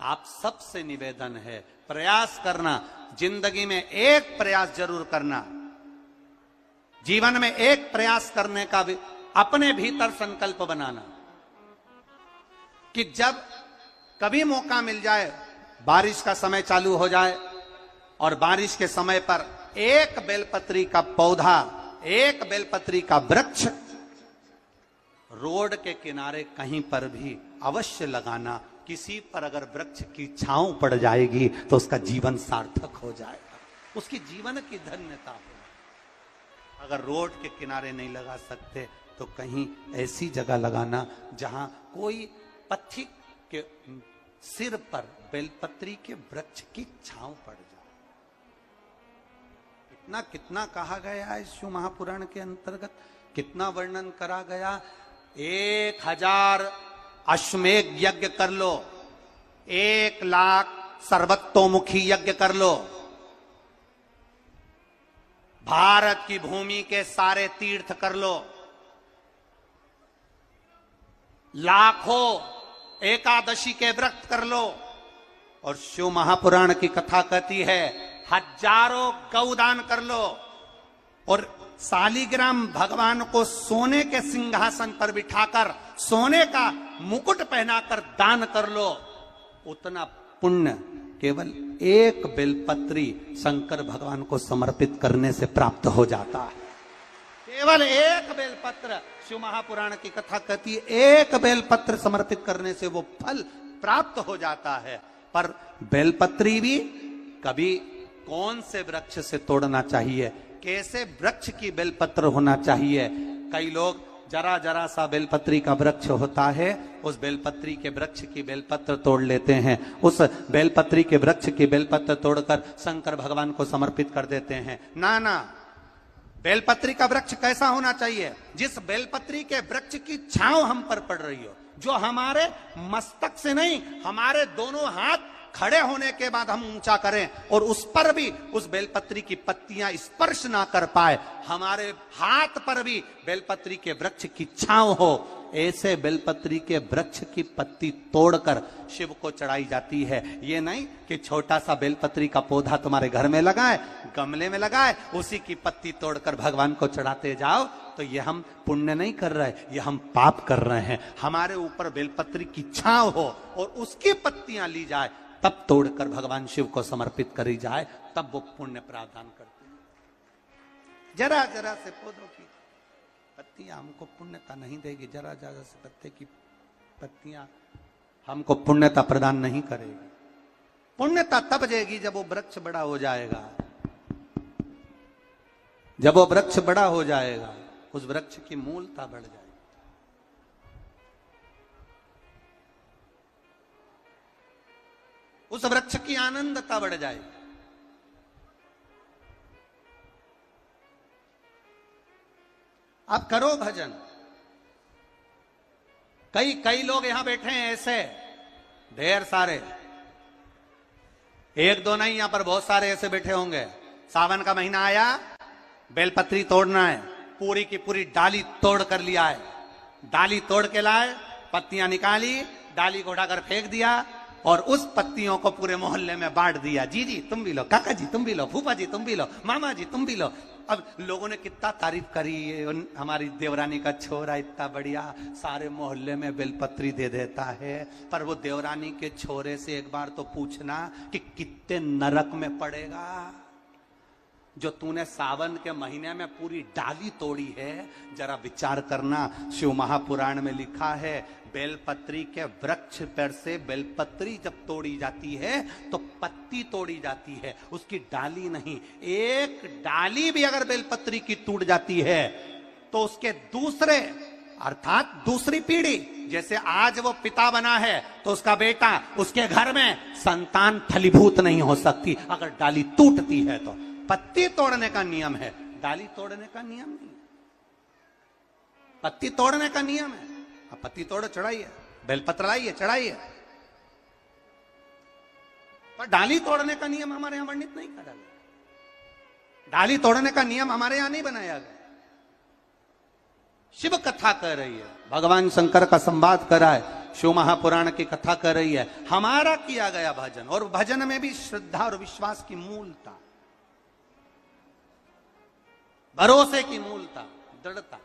आप सबसे निवेदन है, प्रयास करना, जिंदगी में एक प्रयास जरूर करना, जीवन में एक प्रयास करने का भी अपने भीतर संकल्प बनाना कि जब कभी मौका मिल जाए, बारिश का समय चालू हो जाए और बारिश के समय पर एक बेलपत्री का पौधा, एक बेलपत्री का वृक्ष रोड के किनारे कहीं पर भी अवश्य लगाना। किसी पर अगर वृक्ष की छांव पड़ जाएगी तो उसका जीवन सार्थक हो जाएगा, उसकी जीवन की धन्यता हो। अगर रोड के किनारे नहीं लगा सकते तो कहीं ऐसी जगह लगाना जहां कोई पथिक के सिर पर बेलपत्री के वृक्ष की छांव पड़ जाए। कितना कितना कहा गया है शिव महापुराण के अंतर्गत, कितना वर्णन करा गया। 1000 अश्वमेध यज्ञ कर लो, 1,00,000 सर्वतोमुखी यज्ञ कर लो, भारत की भूमि के सारे तीर्थ कर लो, लाखों एकादशी के व्रत कर लो, और शिव महापुराण की कथा कहती है हजारों गौदान कर लो, और शालिग्राम भगवान को सोने के सिंहासन पर बिठाकर सोने का मुकुट पहनाकर दान कर लो। उतना पुण्य केवल एक बेलपत्री शंकर भगवान को समर्पित करने से प्राप्त हो जाता है। केवल एक बेलपत्र, शिव महापुराण की कथा कहती है एक बेलपत्र समर्पित करने से वो फल प्राप्त हो जाता है। पर बेलपत्री भी कभी कौन से वृक्ष से तोड़ना चाहिए, कैसे वृक्ष की बेलपत्र होना चाहिए। कई लोग जरा जरा सा बेलपत्री का वृक्ष होता है, उस बेलपत्री के वृक्ष की बेलपत्र तोड़ लेते हैं, उस बेलपत्री के वृक्ष की बेलपत्र तोड़कर शंकर भगवान को समर्पित कर देते हैं। ना ना, बेलपत्री का वृक्ष कैसा होना चाहिए, जिस बेलपत्री के वृक्ष की छांव हम पर पड़ रही हो, जो हमारे मस्तक से नहीं, हमारे दोनों हाथ खड़े होने के बाद हम ऊंचा करें और उस पर भी उस बेलपत्री की पत्तियां स्पर्श ना कर पाए, हमारे हाथ पर भी बेलपत्री के वृक्ष की छांव हो, ऐसे बेलपत्री के वृक्ष की पत्ती तोड़कर शिव को चढ़ाई जाती है। ये नहीं कि छोटा सा बेलपत्री का पौधा तुम्हारे घर में लगाए, गमले में लगाए, उसी की पत्ती तोड़कर भगवान को चढ़ाते जाओ, तो ये हम पुण्य नहीं कर रहे, ये हम पाप कर रहे हैं। हमारे ऊपर बेलपत्री की छांव हो और उसकी पत्तियां ली जाए, तब तोड़कर भगवान शिव को समर्पित करी जाए, तब वो पुण्य प्रावधान करते हैं। जरा जरा से पौधों की पत्तियां हमको पुण्यता नहीं देगी, जरा जरा से पत्ते की पत्तियां हमको पुण्यता प्रदान नहीं करेगी। पुण्यता तब देगी जब वो वृक्ष बड़ा हो जाएगा, जब वो वृक्ष बड़ा हो जाएगा, उस वृक्ष की मूलता बढ़ जाएगी। उस वृक्ष की आनंदता बढ़ जाएगी। आप करो भजन। कई लोग यहां बैठे हैं ऐसे, ढेर सारे, एक दो नहीं, यहां पर बहुत सारे ऐसे बैठे होंगे। सावन का महीना आया, बेलपत्री तोड़ना है, पूरी की पूरी डाली तोड़ कर लिया है, डाली तोड़ के लाए, पत्तियां निकाली, डाली को उठाकर फेंक दिया और उस पत्तियों को पूरे मोहल्ले में बांट दिया। जी जी तुम भी लो, काका जी तुम भी लो, फूफा जी तुम भी लो, मामा जी तुम भी लो। अब लोगों ने कितना तारीफ करी, हमारी देवरानी का छोरा इतना बढ़िया सारे मोहल्ले में बेलपत्री दे देता है। पर वो देवरानी के छोरे से एक बार तो पूछना कि कितने नरक में पड़ेगा जो तूने सावन के महीने में पूरी डाली तोड़ी है। जरा विचार करना, शिव महापुराण में लिखा है बेलपत्री के वृक्ष पर से बेलपत्री जब तोड़ी जाती है तो पत्ती तोड़ी जाती है, उसकी डाली नहीं। एक डाली भी अगर बेलपत्री की टूट जाती है तो उसके दूसरे अर्थात दूसरी पीढ़ी, जैसे आज वो पिता बना है तो उसका बेटा, उसके घर में संतान फलीभूत नहीं हो सकती अगर डाली टूटती है। तो पत्ती तोड़ने का नियम है, डाली तोड़ने का नियम नहीं। पत्ती तोड़ने का नियम है, अब पत्ती तोड़ो चढ़ाइए, बेलपत्र लाइए चढ़ाइए, पर डाली तोड़ने का नियम हमारे यहां वर्णित नहीं करा गया। डाली तोड़ने का नियम हमारे यहां नहीं बनाया गया। शिव कथा कह रही है, भगवान शंकर का संवाद कर रहा है, शिव महापुराण की कथा कर रही है, हमारा किया गया भजन, और भजन में भी श्रद्धा और विश्वास की मूलता, भरोसे की मूलता, दृढ़ता।